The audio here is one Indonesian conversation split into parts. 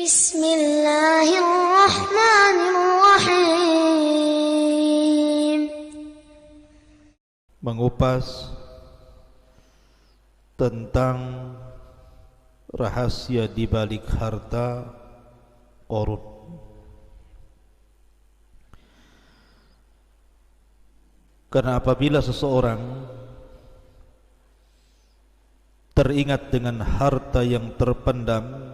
Bismillahirrahmanirrahim. Mengupas tentang rahasia di balik harta Qarun. Karena apabila seseorang teringat dengan harta yang terpendam,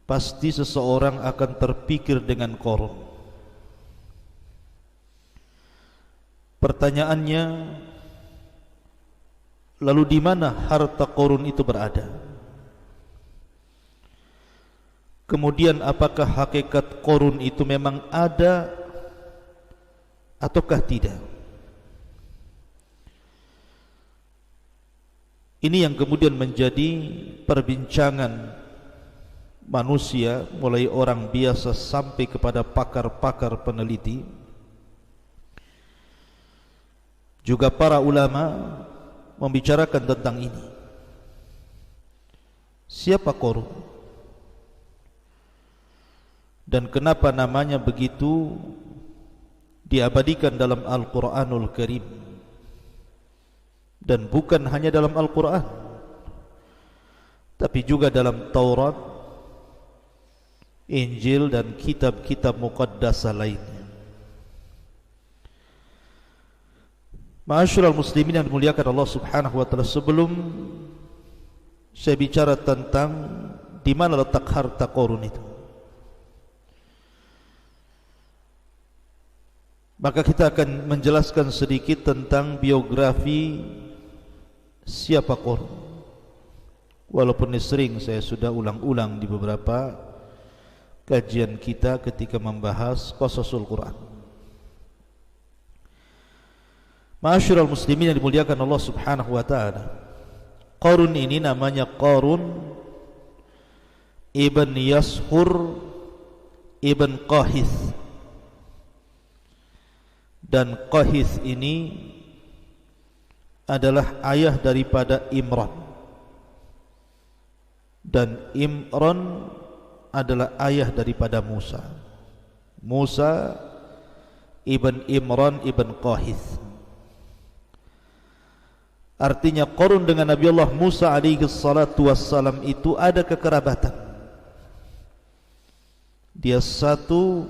pasti seseorang akan terpikir dengan Qarun. Pertanyaannya, lalu di mana harta Qarun itu berada? Kemudian apakah hakikat Qarun itu memang ada ataukah tidak? Ini yang kemudian menjadi perbincangan manusia, mulai orang biasa sampai kepada pakar-pakar peneliti. Juga para ulama membicarakan tentang ini. Siapa Qarun? Dan kenapa namanya begitu diabadikan dalam Al-Quranul Karim? Dan bukan hanya dalam Al-Quran, tapi juga dalam Taurat, Injil dan kitab-kitab muqaddasah lainnya. Ma'asyiral muslimin yang dimuliakan Allah Subhanahu wa taala, sebelum saya bicara tentang di mana letak harta Qarun itu, maka kita akan menjelaskan sedikit tentang biografi siapa Qarun. Walaupun ini sering saya sudah ulang-ulang di beberapa kajian kita ketika membahas qasasul Quran. Ma'asyiral muslimin yang dimuliakan Allah Subhanahu wa taala, Qarun ini namanya Qarun ibn Yashur ibn Qahith. Dan Qahith ini adalah ayah daripada Imran, dan Imran adalah ayah daripada Musa. Musa ibn Imran ibn Qahith. Artinya Qarun dengan Nabi Allah Musa alaihi salatu wassalam itu ada kekerabatan. Dia satu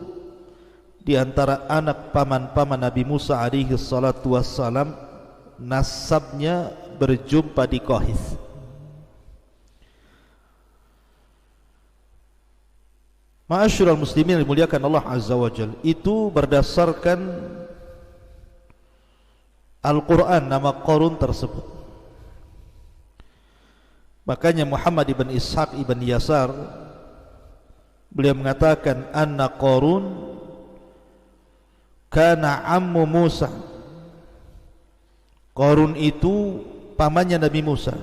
di antara anak paman-paman Nabi Musa alaihi salatu wassalam, nasabnya berjumpa di Qahith. Ma'asyiral muslimin yang dimuliakan Allah Azza wa Jalla, itu berdasarkan Al-Quran nama Qarun tersebut. Makanya Muhammad ibn Ishaq ibn Yasar, beliau mengatakan anna Qarun kana ammu Musa. Qarun itu pamannya Nabi Musa.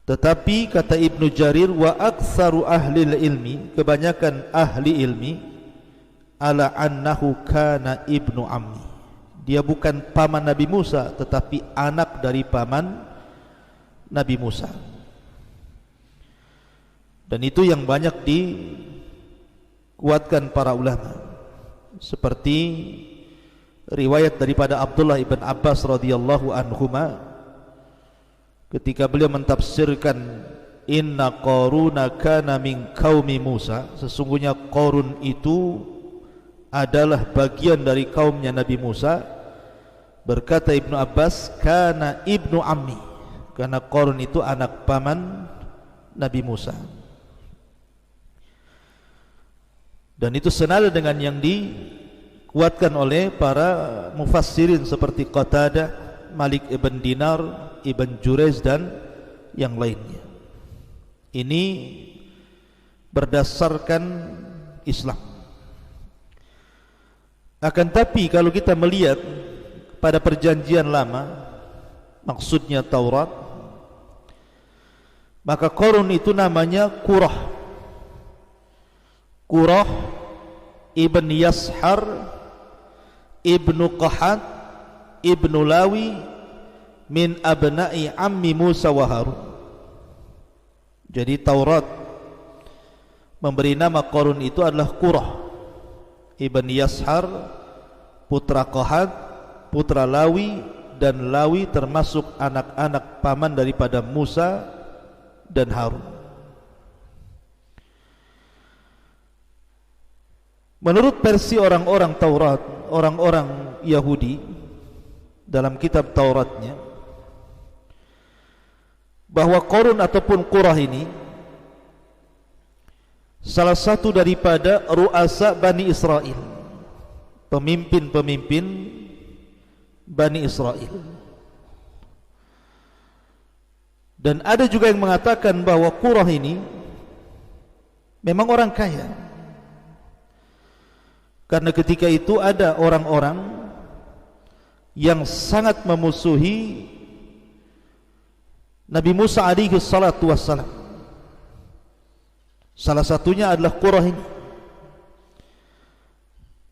Tetapi kata Ibnu Jarir, wa aktsaru ahli ilmi, kebanyakan ahli ilmi, ala annahu kana ibnu ammi. Dia bukan paman Nabi Musa, tetapi anak dari paman Nabi Musa. Dan itu yang banyak dikuatkan para ulama, seperti riwayat daripada Abdullah ibn Abbas radhiyallahu anhuma, ketika beliau mentafsirkan inna Qaruna kana min qaumi Musa, sesungguhnya Qarun itu adalah bagian dari kaumnya Nabi Musa. Berkata Ibnu Abbas, kana ibnu ammi, karena Qarun itu anak paman Nabi Musa. Dan itu senada dengan yang dikuatkan oleh para mufassirin seperti Qatadah, Malik ibn Dinar, Ibn Jurayz dan yang lainnya. Ini berdasarkan Islam. Akan tapi kalau kita melihat pada perjanjian lama, maksudnya Taurat, maka Qarun itu namanya Qurah. Qurah ibn Yashar ibnu Qahat ibnu Lawi min abna'i ammi Musa wa Harun. Jadi Taurat memberi nama Qarun itu adalah Qurah ibn Yashar, putra Qahat, putra Lawi, dan Lawi termasuk anak-anak paman daripada Musa dan Harun. Menurut versi orang-orang Taurat, orang-orang Yahudi dalam kitab Tauratnya, bahwa Qarun ataupun Qurah ini salah satu daripada ru'asa Bani Israel, pemimpin-pemimpin Bani Israel. Dan ada juga yang mengatakan bahwa Qurah ini memang orang kaya, karena ketika itu ada orang-orang yang sangat memusuhi Nabi Musa alaihi salatu wassalam. Salah satunya adalah Qurah ini,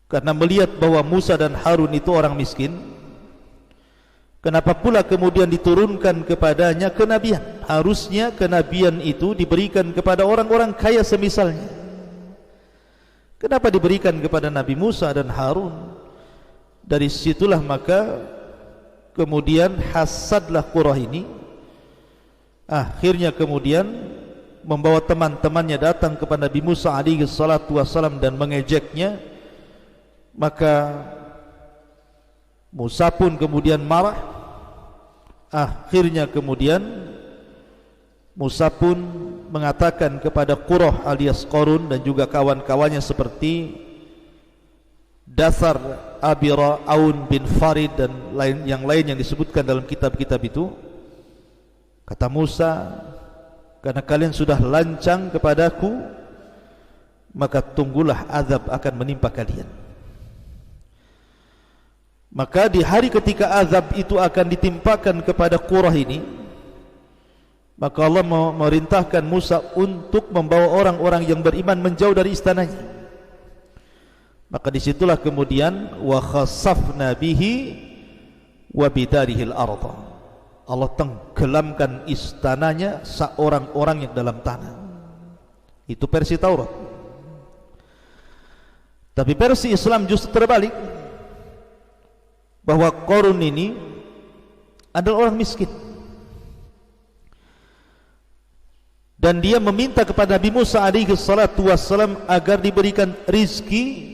karena melihat bahwa Musa dan Harun itu orang miskin, kenapa pula kemudian diturunkan kepadanya kenabian? Harusnya kenabian itu diberikan kepada orang-orang kaya semisalnya. Kenapa diberikan kepada Nabi Musa dan Harun? Dari situlah maka kemudian hasadlah Qurah ini, akhirnya kemudian membawa teman-temannya datang kepada Nabi Musa alaihi salatu wassalam dan mengejeknya. Maka Musa pun kemudian marah. Akhirnya kemudian Musa pun mengatakan kepada Qurah alias Qarun dan juga kawan-kawannya seperti Dasar, Abira, Aun bin Farid dan yang lain yang disebutkan dalam kitab-kitab itu, kata Musa, karena kalian sudah lancang kepadaku, maka tunggulah azab akan menimpa kalian. Maka di hari ketika azab itu akan ditimpakan kepada Qurah ini, maka Allah memerintahkan Musa untuk membawa orang-orang yang beriman menjauh dari istananya. Maka disitulah kemudian wa khasafna bihi wa bidarihil arda, Allah tenggelamkan istananya seorang-orang yang dalam tanah. Itu versi Taurat. Tapi versi Islam justru terbalik, bahwa Qarun ini adalah orang miskin, dan dia meminta kepada Nabi Musa alaihi salatu wassalam agar diberikan rizki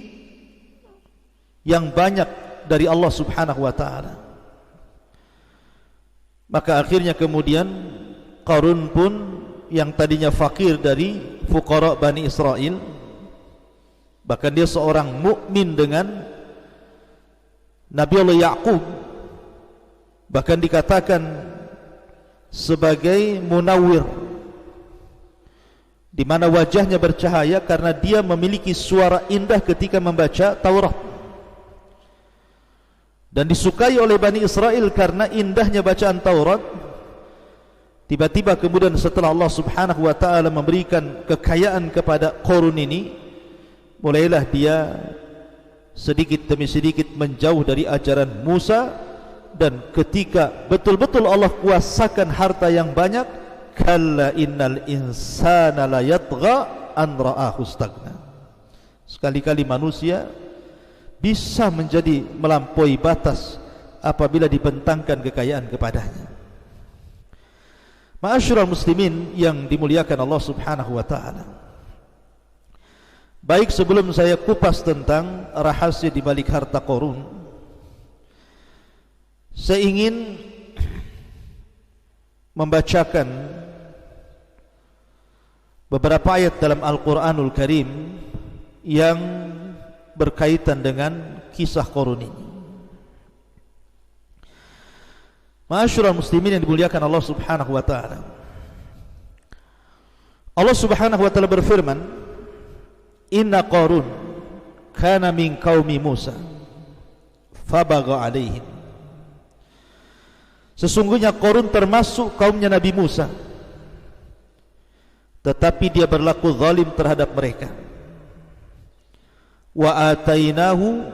yang banyak dari Allah subhanahu wa ta'ala. Maka akhirnya kemudian Qarun pun yang tadinya fakir dari fuqara Bani Israel, bahkan dia seorang mukmin dengan Nabi Allah Ya'qub, bahkan dikatakan sebagai munawwir, di mana wajahnya bercahaya karena dia memiliki suara indah ketika membaca Taurat, dan disukai oleh Bani Israel karena indahnya bacaan Taurat. Tiba-tiba kemudian setelah Allah subhanahu wa ta'ala memberikan kekayaan kepada Qarun ini, mulailah dia sedikit demi sedikit menjauh dari ajaran Musa. Dan ketika betul-betul Allah kuasakan harta yang banyak, kalla innal insana la yatgha an ra'ahu stagna, sekali-kali manusia bisa menjadi melampaui batas apabila dibentangkan kekayaan kepadanya. Ma'asyiral muslimin yang dimuliakan Allah subhanahu wa ta'ala, baik sebelum saya kupas tentang rahasia di balik harta Qarun, saya ingin membacakan beberapa ayat dalam Al-Quranul Karim yang berkaitan dengan kisah Qarun ini. Ma'asyiral muslimin yang dimuliakan Allah subhanahu wa ta'ala, Allah subhanahu wa ta'ala berfirman, inna Qarun kana min qaumi Musa fabagha alaihim, sesungguhnya Qarun termasuk kaumnya Nabi Musa, tetapi dia berlaku zalim terhadap mereka. Wa atainahu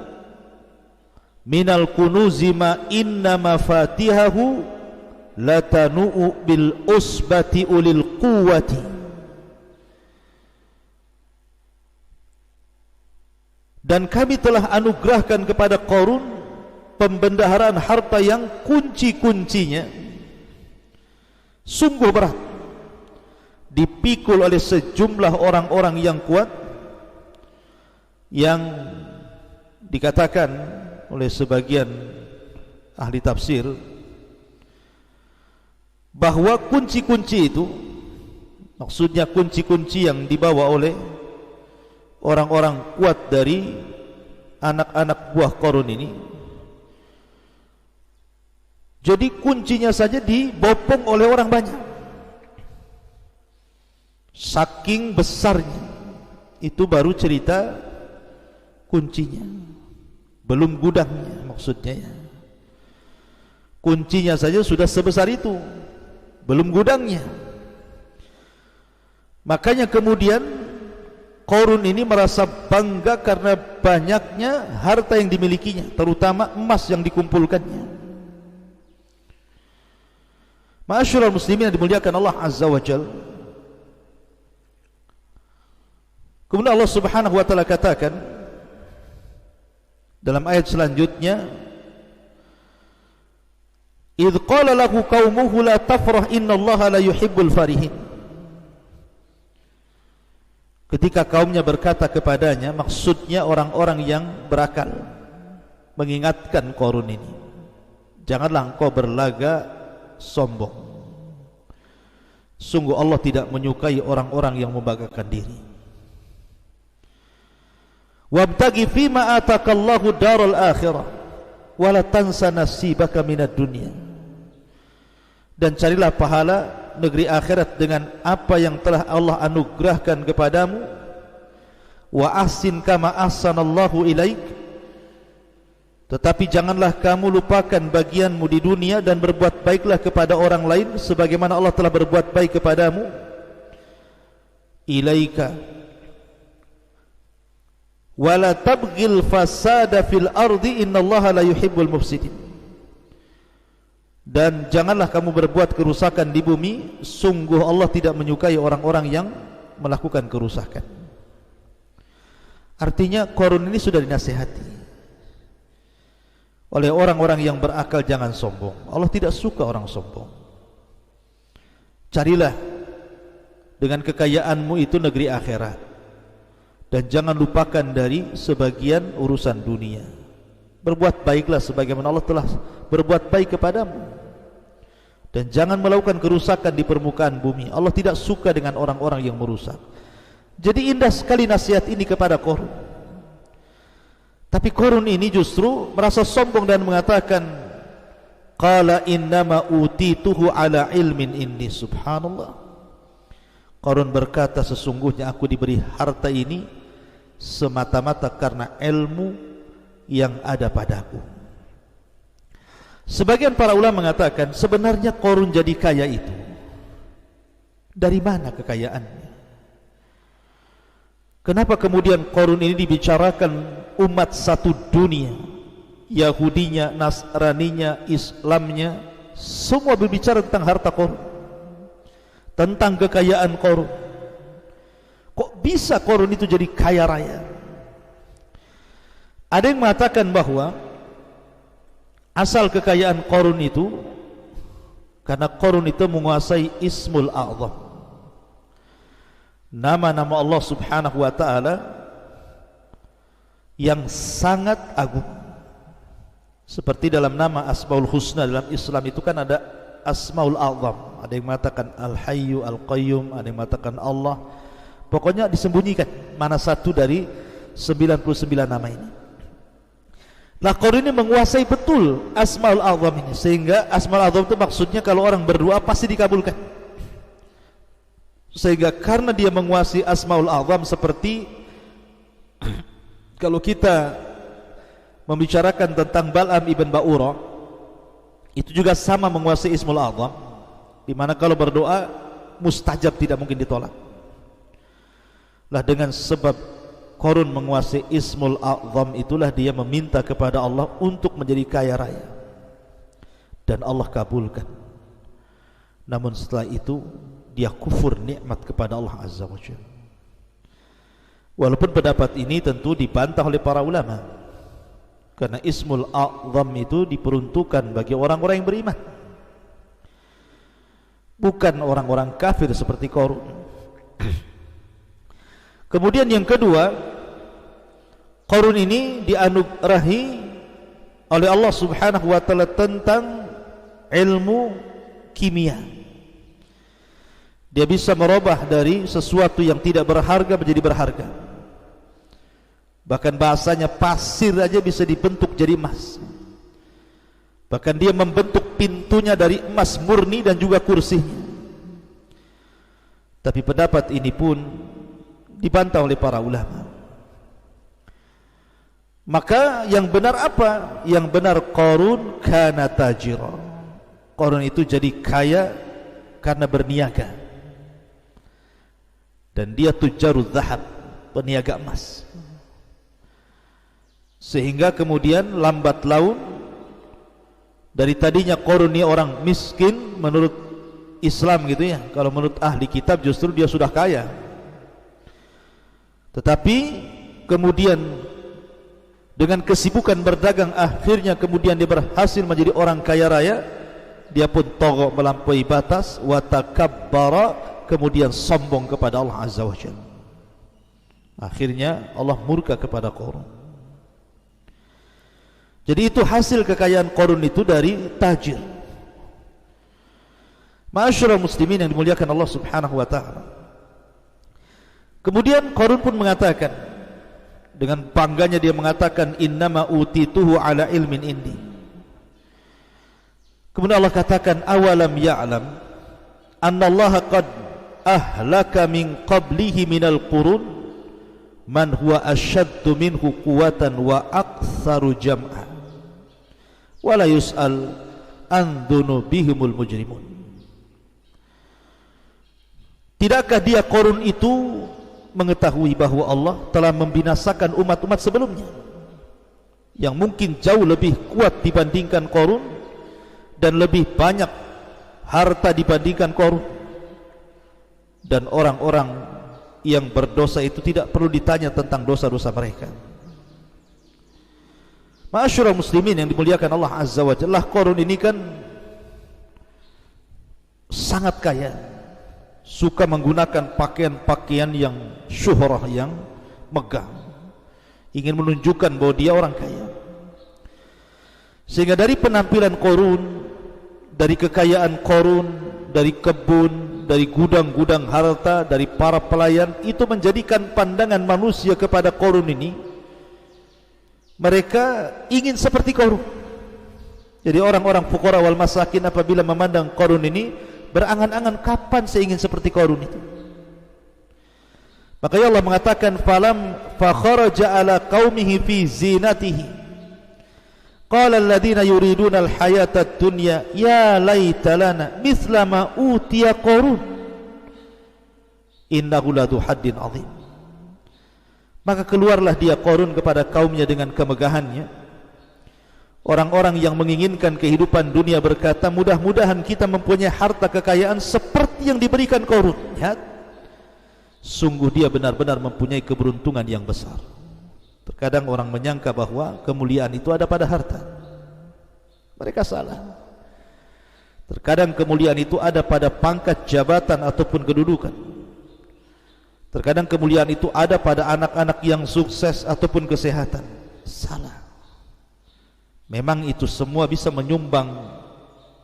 minal kunuzi ma inna mafatihahu latanu bil usbati ulil quwwati Dan kami telah anugerahkan kepada Qarun pembendaharaan harta yang kunci-kuncinya sungguh berat, dipikul oleh sejumlah orang-orang yang kuat, yang dikatakan oleh sebagian ahli tafsir bahwa kunci-kunci itu, maksudnya kunci-kunci yang dibawa oleh orang-orang kuat dari anak-anak buah Qarun ini, jadi kuncinya saja dibopong oleh orang banyak, saking besarnya. Itu baru cerita kuncinya, belum gudangnya. Maksudnya ya, kuncinya saja sudah sebesar itu, belum gudangnya. Makanya kemudian Qarun ini merasa bangga karena banyaknya harta yang dimilikinya, terutama emas yang dikumpulkannya. Ma'asyiral muslimin yang dimuliakan Allah Azza wa Jalla. Kemudian Allah Subhanahu wa taala katakan dalam ayat selanjutnya, "Idz qala lahu qaumuhu la tafrah innallaha la yuhibbul farihin." Ketika kaumnya berkata kepadanya, maksudnya orang-orang yang berakal, mengingatkan Qarun ini, janganlah engkau berlaga sombong. Sungguh Allah tidak menyukai orang-orang yang membanggakan diri. Wabtaghi fima atakallahu daral akhirah wala tansa nasibaka minad dunya. Dan carilah pahala negeri akhirat dengan apa yang telah Allah anugerahkan kepadamu. Wa ahsin kama ahsanallahu ilaik. Tetapi janganlah kamu lupakan bagianmu di dunia dan berbuat baiklah kepada orang lain sebagaimana Allah telah berbuat baik kepadamu. Ilaika wala tabghil fasada fil ardi innallaha la yuhibbul mufsidin. Dan janganlah kamu berbuat kerusakan di bumi, sungguh Allah tidak menyukai orang-orang yang melakukan kerusakan. Artinya Qarun ini sudah dinasihati oleh orang-orang yang berakal, jangan sombong. Allah tidak suka orang sombong. Carilah dengan kekayaanmu itu negeri akhirat, dan jangan lupakan dari sebagian urusan dunia. Berbuat baiklah sebagaimana Allah telah berbuat baik kepadamu, dan jangan melakukan kerusakan di permukaan bumi. Allah tidak suka dengan orang-orang yang merusak. Jadi indah sekali nasihat ini kepada Qarun. Tapi Qarun ini justru merasa sombong dan mengatakan, qala innama utituhu ala ilmin inni. Subhanallah. Qarun berkata, sesungguhnya aku diberi harta ini semata-mata karena ilmu yang ada padaku. Sebagian para ulama mengatakan, sebenarnya Qarun jadi kaya itu dari mana kekayaannya? Kenapa kemudian Qarun ini dibicarakan umat satu dunia, Yahudinya, Nasraninya, Islamnya, semua berbicara tentang harta Qarun, tentang kekayaan Qarun. Kok bisa Qarun itu jadi kaya raya? Ada yang mengatakan bahwa asal kekayaan Qarun itu karena Qarun itu menguasai Ismul A'zam, nama-nama Allah Subhanahu wa ta'ala yang sangat agung. Seperti dalam nama Asmaul Husna dalam Islam itu kan ada Asmaul A'zam. Ada yang mengatakan Al-Hayyu, Al-Qayyum, ada yang mengatakan Allah. Pokoknya disembunyikan mana satu dari 99 nama ini. Nah, Qarun ini menguasai betul Asmaul A'zam ini, sehingga Asmaul A'zam itu maksudnya kalau orang berdoa pasti dikabulkan. Sehingga karena dia menguasai Asmaul A'zam, seperti kalau kita membicarakan tentang Bal'am ibn Ba'ura, itu juga sama menguasai Ismul A'zam, dimana kalau berdoa mustajab, tidak mungkin ditolak. Lah dengan sebab Qarun menguasai Ismul A'zam itulah dia meminta kepada Allah untuk menjadi kaya raya, dan Allah kabulkan. Namun setelah itu dia kufur nikmat kepada Allah Azza wa Jalla. Walaupun pendapat ini tentu dibantah oleh para ulama, karena Ismul A'zam itu diperuntukkan bagi orang-orang yang beriman, bukan orang-orang kafir seperti Qarun. Kemudian yang kedua, Qarun ini dianugerahi oleh Allah Subhanahu wa taala tentang ilmu kimia. Dia bisa merubah dari sesuatu yang tidak berharga menjadi berharga. Bahkan bahasanya pasir aja bisa dibentuk jadi emas. Bahkan dia membentuk pintunya dari emas murni dan juga kursinya. Tapi pendapat ini pun dibantah oleh para ulama. Maka yang benar apa? Yang benar Qarun kana tajira. Qarun itu jadi kaya karena berniaga. Dan dia tujarul zahab, peniaga emas. Sehingga kemudian lambat laun, dari tadinya Qarun ini orang miskin menurut Islam gitu ya, kalau menurut ahli kitab justru dia sudah kaya. Tetapi kemudian dengan kesibukan berdagang, akhirnya kemudian dia berhasil menjadi orang kaya raya. Dia pun togok melampaui batas, wa takabbara, kemudian sombong kepada Allah Azza wa Jalla. Akhirnya Allah murka kepada Qarun. Jadi itu hasil kekayaan Qarun itu dari tajir. Ma'asyiral muslimin yang dimuliakan Allah Subhanahu wa taala. Kemudian Qarun pun mengatakan, dengan bangganya dia mengatakan, innama utituhu ala ilmin indi. Kemudian Allah katakan, awalam ya'lam annallaha qad ahlaka min qablihi minal qurun man huwa asyaddu minhu quwatan wa aktsaru jam'a wa la yus'al an dzunubihimul mujrimun. Tidakkah dia Qarun itu mengetahui bahwa Allah telah membinasakan umat-umat sebelumnya yang mungkin jauh lebih kuat dibandingkan Qarun dan lebih banyak harta dibandingkan Qarun, dan orang-orang yang berdosa itu tidak perlu ditanya tentang dosa-dosa mereka. Ma'asyiral muslimin yang dimuliakan Allah Azza wa Jalla, Qarun ini kan sangat kaya, suka menggunakan pakaian-pakaian yang syuhrah, yang megah, ingin menunjukkan bahwa dia orang kaya. Sehingga dari penampilan Qarun, dari kekayaan Qarun, dari kebun, dari gudang-gudang harta, dari para pelayan, itu menjadikan pandangan manusia kepada Qarun ini, mereka ingin seperti Qarun. Jadi orang-orang fuqara wal masakin apabila memandang Qarun ini, berangan-angan kapan saya ingin seperti Qarun itu. Makanya Allah mengatakan, falam fakharaja ala qaumihi fi zinatihi qala alladhina yuriduna alhayata ad-dunya ya laita lana mithla ma utiya Qarun innahu ladu haddin azim. Maka keluarlah dia Qarun kepada kaumnya dengan kemegahannya. Orang-orang yang menginginkan kehidupan dunia berkata, mudah-mudahan kita mempunyai harta kekayaan seperti yang diberikan Qarun. Lihat, sungguh dia benar-benar mempunyai keberuntungan yang besar. Terkadang orang menyangka bahwa kemuliaan itu ada pada harta. Mereka salah. Terkadang kemuliaan itu ada pada pangkat jabatan ataupun kedudukan. Terkadang kemuliaan itu ada pada anak-anak yang sukses ataupun kesehatan. Salah. Memang itu semua bisa menyumbang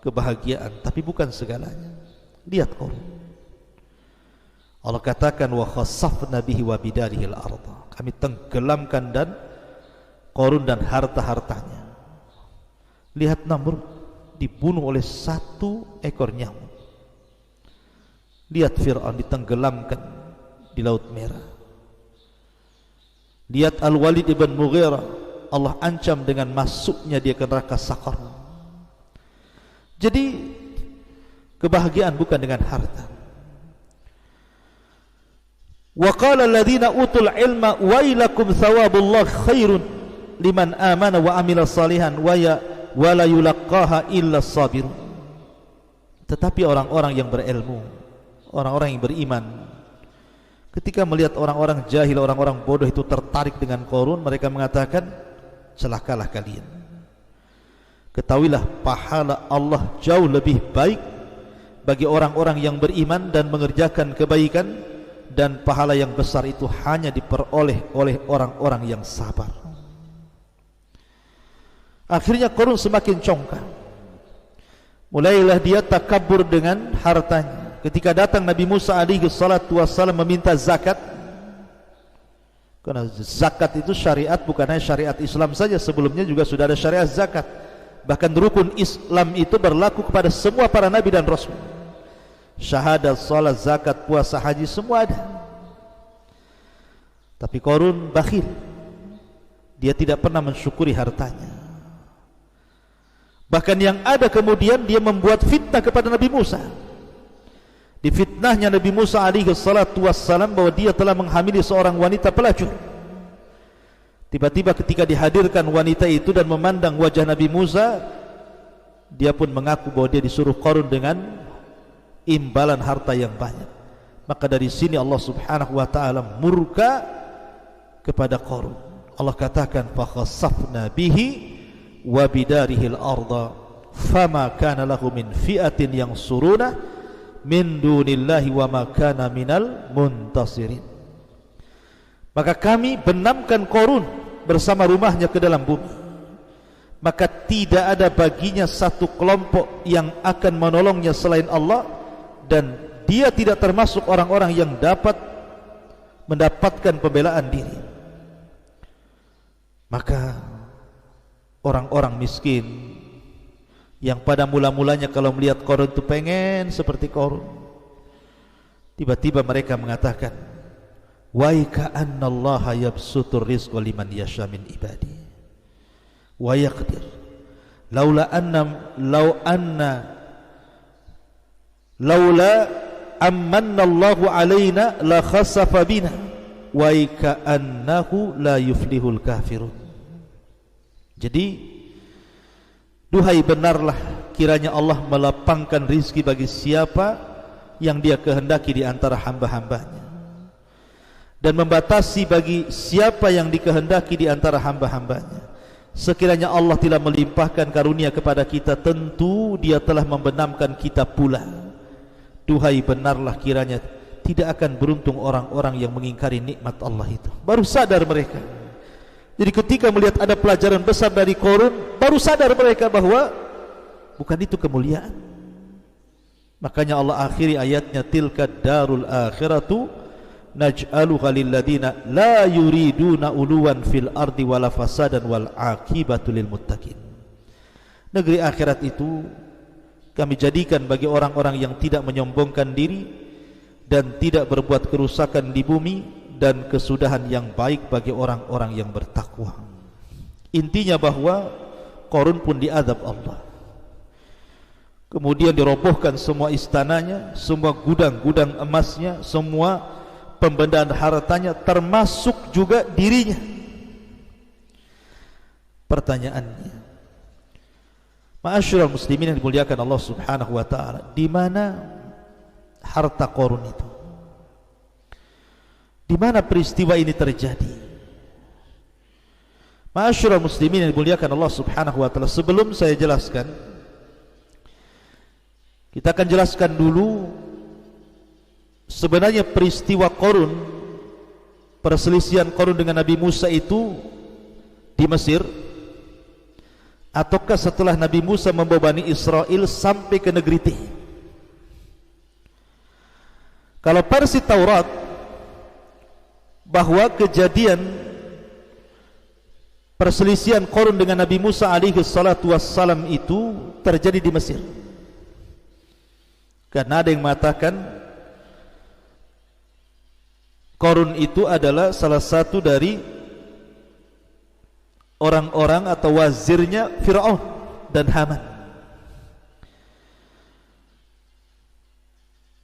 kebahagiaan, tapi bukan segalanya. Lihat Qarun. Allah katakan, wa khassafna bihi wa bidarihi al-ardh. Kami tenggelamkan dan Qarun dan harta-hartanya. Lihat Namrud dibunuh oleh satu ekor nyamuk. Lihat Fir'aun ditenggelamkan di Laut Merah. Lihat Al-Walid ibn Mughirah, Allah ancam dengan masuknya dia ke neraka Saqar. Jadi kebahagiaan bukan dengan harta. Wa qala alladhina utul ilma wailakum thawabullah khairun liman amana wa amila salihan wa la yulaqqaha illa sabirun. Tetapi orang-orang yang berilmu, orang-orang yang beriman, Ketika melihat orang-orang jahil, orang-orang bodoh itu tertarik dengan Qarun, mereka mengatakan, celakalah kalian. Ketahuilah pahala Allah jauh lebih baik bagi orang-orang yang beriman dan mengerjakan kebaikan, dan pahala yang besar itu hanya diperoleh oleh orang-orang yang sabar. Akhirnya Qarun semakin congkak. Mulailah dia takabur dengan hartanya. Ketika datang Nabi Musa alaihi salatu wassalam meminta zakat, karena zakat itu syariat, bukan hanya syariat Islam saja, sebelumnya juga sudah ada syariat zakat. Bahkan rukun Islam itu berlaku kepada semua para nabi dan rasul. Syahadat, salat, zakat, puasa, haji, semua ada. Tapi Qarun bakhil. Dia tidak pernah mensyukuri hartanya. Bahkan yang ada kemudian dia membuat fitnah kepada Nabi Musa. Difitnahnya Nabi Musa alaihi salatu wassalam bahwa dia telah menghamili seorang wanita pelacur. Tiba-tiba ketika dihadirkan wanita itu dan memandang wajah Nabi Musa, dia pun mengaku bahwa dia disuruh Qarun dengan imbalan harta yang banyak. Maka dari sini Allah subhanahu wa ta'ala murka kepada Qarun. Allah katakan, فَخَسَفْنَا بِهِ وَبِدَارِهِ الْأَرْضَ فَمَا كَانَ لَهُ مِنْ فِئَةٍ يَنْصُرُونَهُ min dunillahi wa ma kana minal muntasirin. Maka kami benamkan Qarun bersama rumahnya ke dalam bumi, maka tidak ada baginya satu kelompok yang akan menolongnya selain Allah, dan dia tidak termasuk orang-orang yang dapat mendapatkan pembelaan diri. Maka orang-orang miskin yang pada mula-mulanya kalau melihat Qarun itu pengen seperti Qarun, tiba-tiba mereka mengatakan, wa ka'annallaha yabsutur rizqa liman yasha min ibadi wa yaqdir laula amanna Allahu alaina la khasafa bina wa ka'annahu la yuflihul kafirun. Jadi duhai benarlah kiranya Allah melapangkan rizki bagi siapa yang dia kehendaki di antara hamba-hambanya, dan membatasi bagi siapa yang dikehendaki di antara hamba-hambanya. Sekiranya Allah tidak melimpahkan karunia kepada kita, tentu dia telah membenamkan kita pula. Duhai benarlah kiranya tidak akan beruntung orang-orang yang mengingkari nikmat Allah itu. Baru sadar mereka. Jadi ketika melihat ada pelajaran besar dari Qarun, baru sadar mereka bahwa bukan itu kemuliaan. Makanya Allah akhiri ayatnya, tilka darul akhiratu naj'aluha lilladina la yuriduna uluwan fil ardi wala fasadan wal aqibatu lil muttaqin. Negeri akhirat itu kami jadikan bagi orang-orang yang tidak menyombongkan diri dan tidak berbuat kerusakan di bumi, dan kesudahan yang baik bagi orang-orang yang bertakwa. Intinya bahwa Qarun pun diazab Allah. Kemudian dirobohkan semua istananya, semua gudang-gudang emasnya, semua pembendaan hartanya, termasuk juga dirinya. Pertanyaannya, ma'asyiral muslimin yang dimuliakan Allah subhanahu wa ta'ala, di mana harta Qarun itu? Di mana peristiwa ini terjadi? Ma'asyiral muslimin yang dimuliakan Allah subhanahu wa ta'ala, sebelum saya jelaskan, kita akan jelaskan dulu sebenarnya peristiwa Qarun, perselisihan Qarun dengan Nabi Musa itu di Mesir, ataukah setelah Nabi Musa membawa Bani Israel sampai ke negeri Tih. Kalau versi Taurat, bahwa kejadian perselisihan Qarun dengan Nabi Musa alaihi salatu wassalam itu terjadi di Mesir. Karena ada yang mengatakan Qarun itu adalah salah satu dari orang-orang atau wazirnya Fir'aun dan Haman.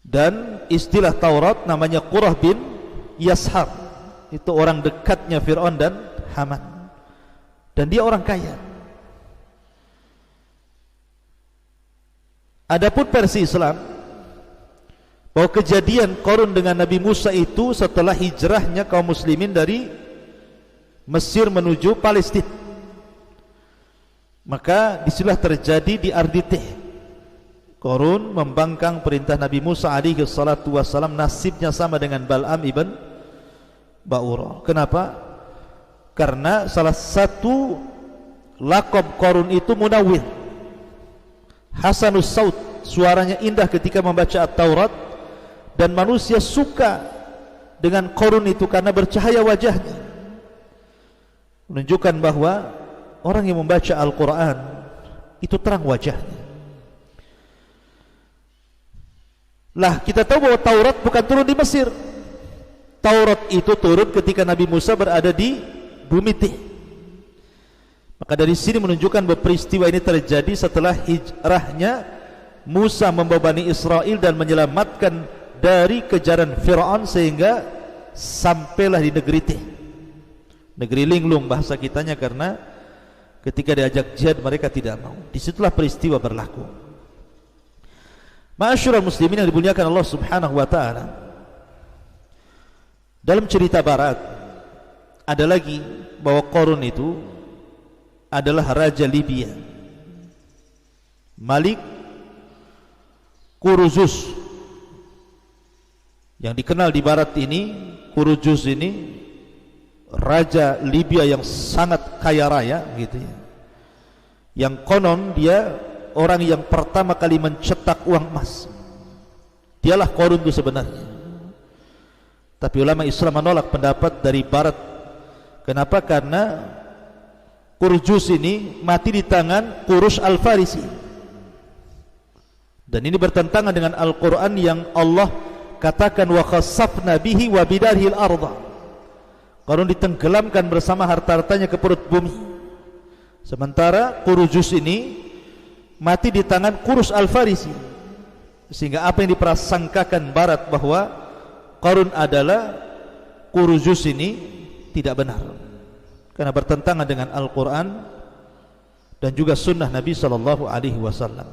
Dan istilah Taurat namanya Qurah bin Yashar. Itu orang dekatnya Fir'aun dan Haman, dan dia orang kaya. Adapun versi Islam bahwa kejadian Qarun dengan Nabi Musa itu setelah hijrahnya kaum muslimin dari Mesir menuju Palestina. Maka disitulah terjadi di Arditih. Qarun membangkang perintah Nabi Musa alaihi salatu wassalam, nasibnya sama dengan Bal'am ibn Ba'ura. Kenapa? Karena salah satu laqab Qarun itu Munawwir, Hasanus Saut, suaranya indah ketika membaca At-Taurat, dan manusia suka dengan Qarun itu karena bercahaya wajahnya, menunjukkan bahwa orang yang membaca Al-Quran itu terang wajahnya. Lah, kita tahu bahwa Taurat bukan turun di Mesir. Taurat itu turun ketika Nabi Musa berada di bumi Tih. Maka dari sini menunjukkan bahwa peristiwa ini terjadi setelah hijrahnya Musa membawa Bani Israel dan menyelamatkan dari kejaran Fir'aun, sehingga sampailah di negeri Tih, negeri linglung bahasa kitanya, karena ketika diajak jihad mereka tidak mau. Disitulah peristiwa berlaku. Ma'asyiral muslimin yang dimuliakan Allah subhanahu wa ta'ala, dalam cerita barat ada lagi bahwa Qarun itu adalah raja Libya, Malik Kuruzus, yang dikenal di barat ini. Kuruzus ini raja Libya yang sangat kaya raya gitu ya, yang konon dia orang yang pertama kali mencetak uang emas. Dialah Qarun itu sebenarnya. Tapi ulama Islam menolak pendapat dari barat. Kenapa? Karena Kuruzus ini mati di tangan Qurus Al-Farisi, dan ini bertentangan dengan Al-Quran yang Allah katakan wa khasafna bihi wa bidarhil arda. Qarun ditenggelamkan bersama harta-hartanya ke perut bumi. Sementara Kuruzus ini mati di tangan Qurus Al-Farisi, sehingga apa yang diprasangkakan barat bahwa Qarun adalah Kuruzus ini tidak benar, karena bertentangan dengan Al-Quran dan juga sunnah Nabi sallallahu alaihi wasallam.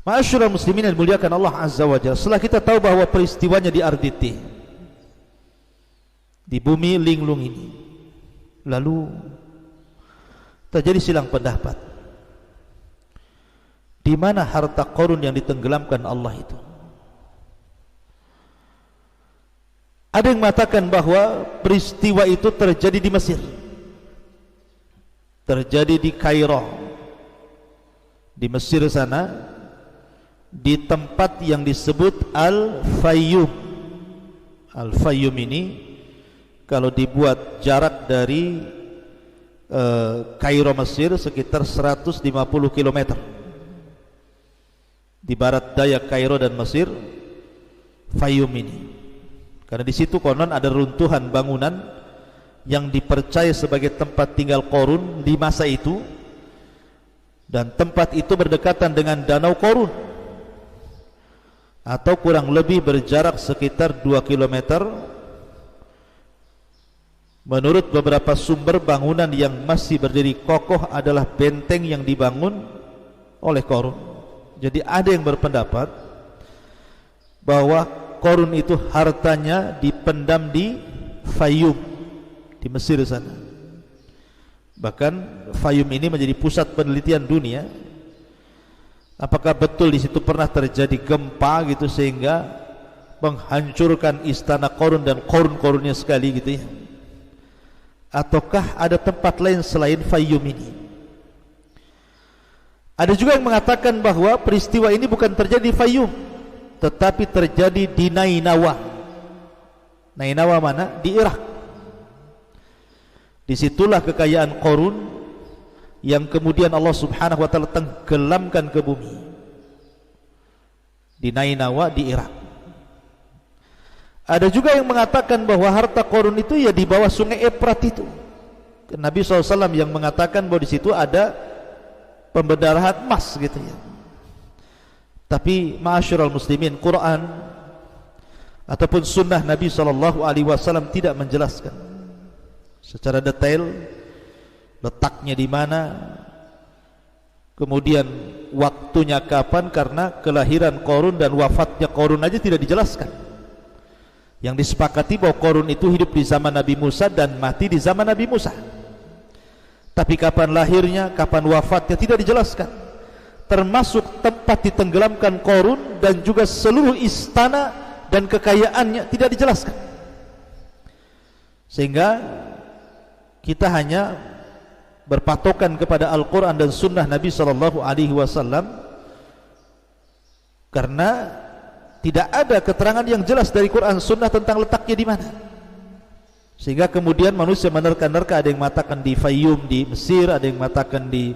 Ma'asyiral muslimin yang dimuliakan Allah azza wa jalla, setelah kita tahu bahwa peristiwanya di Arditi, di bumi linglung ini, lalu terjadi silang pendapat. Di mana harta Qarun yang ditenggelamkan Allah itu? Ada yang mengatakan bahwa peristiwa itu terjadi di Mesir, terjadi di Kairo, di Mesir sana, di tempat yang disebut Al-Fayyum. Al-Fayyum ini kalau dibuat jarak dari Kairo Mesir sekitar 150 km. Di barat daya Kairo dan Mesir, Fayyum ini. Karena di situ konon ada runtuhan bangunan yang dipercaya sebagai tempat tinggal Qarun di masa itu, dan tempat itu berdekatan dengan Danau Qarun, atau kurang lebih berjarak sekitar 2 km. Menurut beberapa sumber, bangunan yang masih berdiri kokoh adalah benteng yang dibangun oleh Qarun. Jadi ada yang berpendapat bahwa Qarun itu hartanya dipendam di Fayyum, di Mesir sana. Bahkan Fayyum ini menjadi pusat penelitian dunia. Apakah betul di situ pernah terjadi gempa gitu sehingga menghancurkan istana Qarun dan Qarun-Qarunnya sekali gitu ya? Ataukah ada tempat lain selain Fayyum ini? Ada juga yang mengatakan bahwa peristiwa ini bukan terjadi di Fayyum, tetapi terjadi di Nainawa. Nainawa mana? Di Irak. Disitulah kekayaan Qarun yang kemudian Allah subhanahu wa ta'ala tenggelamkan ke bumi, di Nainawa di Irak. Ada juga yang mengatakan bahwa harta Qarun itu ya di bawah sungai Efrat itu. Nabi SAW yang mengatakan bahwa di situ ada pembendarahan emas gitu ya. Tapi ma'asyiral muslimin, Quran ataupun sunnah Nabi SAW tidak menjelaskan secara detail letaknya di mana, Kemudian waktunya kapan, karena kelahiran Qarun dan wafatnya Qarun aja tidak dijelaskan. Yang disepakati bahwa Qarun itu hidup di zaman Nabi Musa dan mati di zaman Nabi Musa. Tapi kapan lahirnya, kapan wafatnya tidak dijelaskan. Termasuk tempat ditenggelamkan Qarun dan juga seluruh istana dan kekayaannya tidak dijelaskan. Sehingga kita hanya berpatokan kepada Al-Quran dan Sunnah Nabi SAW, karena tidak ada keterangan yang jelas dari Quran Sunnah tentang letaknya di mana. Sehingga kemudian manusia menerka-nerka, ada yang mengatakan di Fayyum di Mesir, ada yang mengatakan di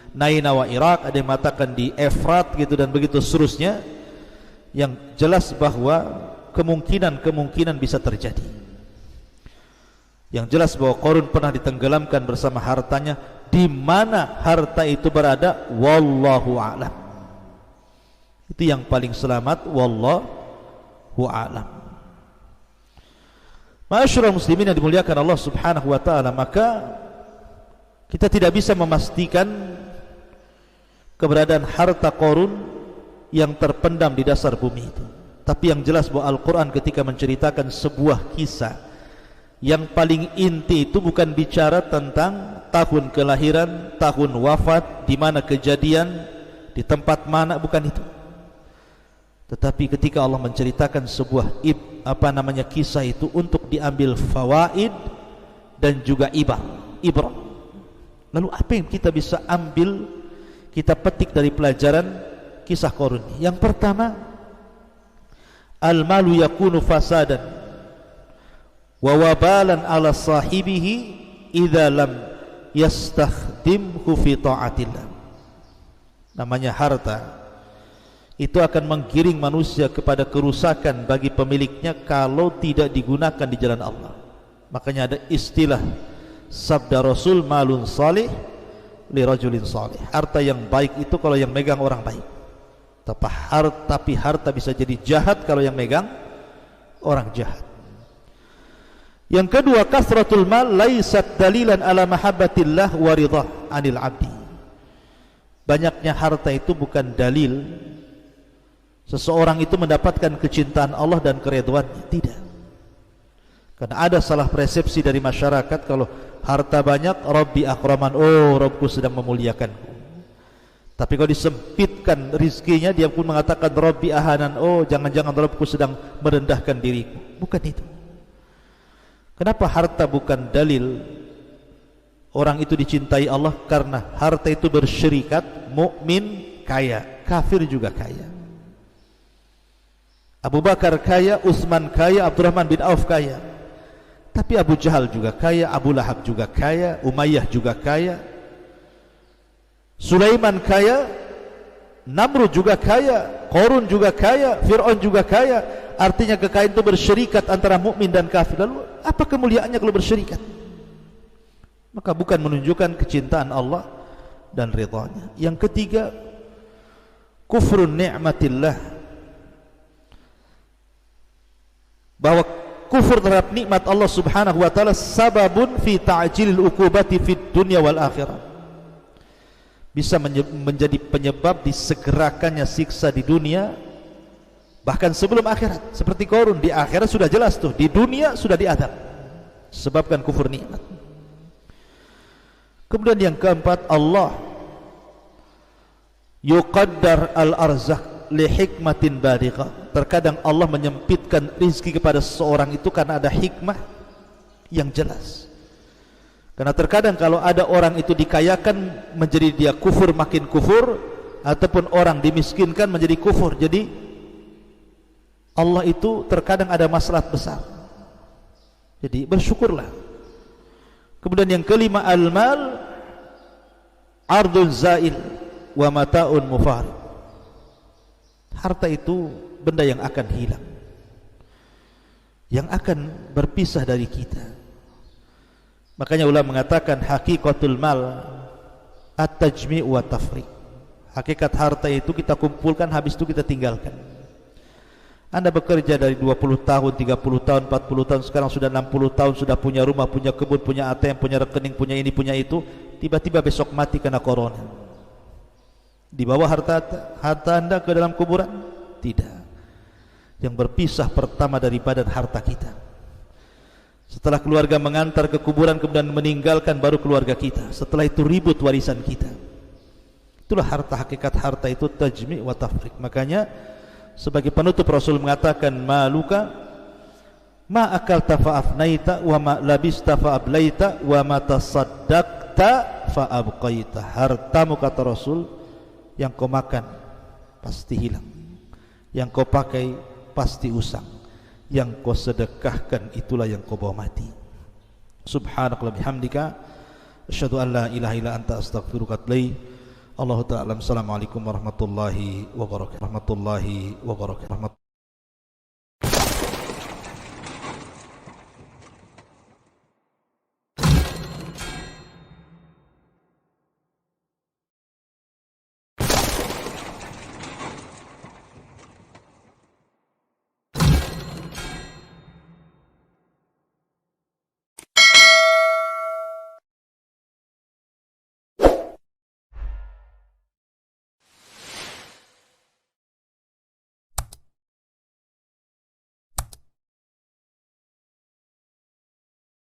Nainawa Irak, ada yang mengatakan di Efrat gitu, dan begitu seterusnya. Yang jelas bahwa kemungkinan bisa terjadi. Yang jelas bahwa Qarun pernah ditenggelamkan bersama hartanya. Di mana harta itu berada, wallahu a'lam. Itu yang paling selamat, wallahu a'lam. Ma'asyiral muslimin yang dimuliakan Allah Subhanahu wa taala, maka kita tidak bisa memastikan keberadaan harta Qarun yang terpendam di dasar bumi itu. Tapi yang jelas bahwa Al-Quran ketika menceritakan sebuah kisah, yang paling inti itu bukan bicara tentang tahun kelahiran, tahun wafat, di mana kejadian, di tempat mana, bukan itu. Tetapi ketika Allah menceritakan sebuah kisah itu untuk diambil fawaid dan juga ibrah. Lalu apa yang kita bisa ambil, kita petik dari pelajaran kisah Qarun? Yang pertama, al-malu yakunu fasadan wa wabalan ala sahibihi idza lam yastakhdimhu fi ta'atillah. Namanya harta itu akan menggiring manusia kepada kerusakan bagi pemiliknya kalau tidak digunakan di jalan Allah. Makanya ada istilah sabda Rasul, malun salih li rajulin salih. Harta yang baik itu kalau yang megang orang baik. Tapi harta bisa jadi jahat kalau yang megang orang jahat. Yang kedua, kasratul mal laisat dalilan ala mahabbatillah wa ridha anil abdi. Banyaknya harta itu bukan dalil seseorang itu mendapatkan kecintaan Allah dan keridhaannya, tidak. Karena ada salah persepsi dari masyarakat, kalau harta banyak, Rabbi akraman, oh Rabbku sedang memuliakanku. Tapi kalau disempitkan rizkinya, dia pun mengatakan Rabbi ahanan, oh jangan-jangan Rabbku sedang merendahkan diriku. Bukan itu. Kenapa harta bukan dalil orang itu dicintai Allah? Karena harta itu bersyirikat, mukmin kaya, kafir juga kaya. Abu Bakar kaya, Utsman kaya, Abdurrahman bin Auf kaya. Tapi Abu Jahal juga kaya, Abu Lahab juga kaya, Umayyah juga kaya, Sulaiman kaya, Namrud juga kaya, Qarun juga kaya, Fir'aun juga kaya. Artinya kekayaan itu bersyirikat antara mukmin dan kafir. Lalu apa kemuliaannya kalau bersyirikat? Maka bukan menunjukkan kecintaan Allah dan ridhanya. Yang ketiga, kufrun ni'matillah, bahwa kufur terhadap nikmat Allah Subhanahu wa taala sababun fi ta'jilil uqubati fid dunya wal akhirah. Bisa menjadi penyebab disegerakannya siksa di dunia, bahkan sebelum akhirat. Seperti Qarun, di akhirat sudah jelas tuh, di dunia sudah diadab sebabkan kufur nikmat. Kemudian yang keempat, Allah yuqaddar al-arzaq li hikmatin balighah. Terkadang Allah menyempitkan rizki kepada seseorang itu karena ada hikmah yang jelas. Karena terkadang kalau ada orang itu dikayakan menjadi dia kufur, makin kufur, ataupun orang dimiskinkan menjadi kufur. Jadi Allah itu terkadang ada maslahat besar. Jadi bersyukurlah. Kemudian yang kelima, al-mal ardun zail wa mata'un mufarid. Harta itu benda yang akan hilang, yang akan berpisah dari kita. Makanya ulama mengatakan hakikatul mal at-tajmi' wa tafriq. Hakikat harta itu kita kumpulkan, habis itu kita tinggalkan. Anda bekerja dari 20 tahun, 30 tahun, 40 tahun, sekarang sudah 60 tahun, sudah punya rumah, punya kebun, punya ATM, punya rekening, punya ini, punya itu. Tiba-tiba besok mati karena corona. Dibawa harta Anda ke dalam kuburan? Tidak. Yang berpisah pertama dari badan harta kita. Setelah keluarga mengantar ke kuburan kemudian meninggalkan, baru keluarga kita. Setelah itu ribut warisan kita. Itulah harta. Hakikat harta itu tajmi' wa tafriq. Makanya sebagai penutup Rasul mengatakan, maluka ma akalta fa afnaita wa ma labista fa ablaita wa ma tasaddaqta fa abqaita. Hartamu, kata Rasul, yang kau makan pasti hilang, yang kau pakai pasti usang, yang kau sedekahkan itulah yang kau bawa mati. Subhanakallahumma bihamdika asyhadu an la ilaha illa anta astaghfiruka wa atubu ilaik. Allahu ta'ala. Assalamualaikum warahmatullahi wabarakatuh.